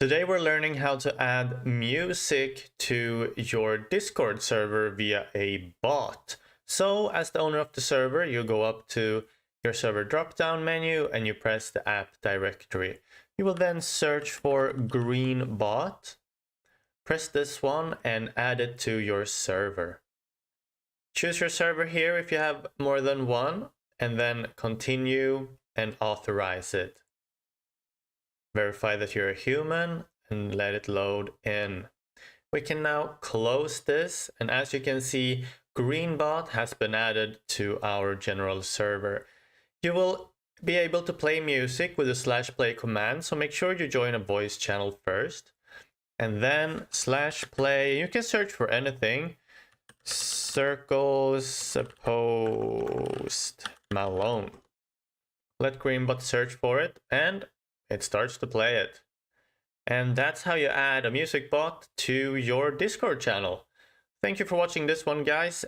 Today we're learning how to add music to your Discord server via a bot. So as the owner of the server, you go up to your server drop-down menu and you press the app directory. You will then search for Greenbot, press this one and add it to your server. Choose your server here if you have more than one, and then continue and authorize it. Verify that you're a human and let it load in. We can now close this, and as you can see, Greenbot has been added to our general server. You will be able to play music with the /play command, so make sure you join a voice channel first. And then /play, you can search for anything. Circles Post Malone. Let Greenbot search for it and it starts to play it. And that's how you add a music bot to your Discord channel. Thank you for watching this one, guys,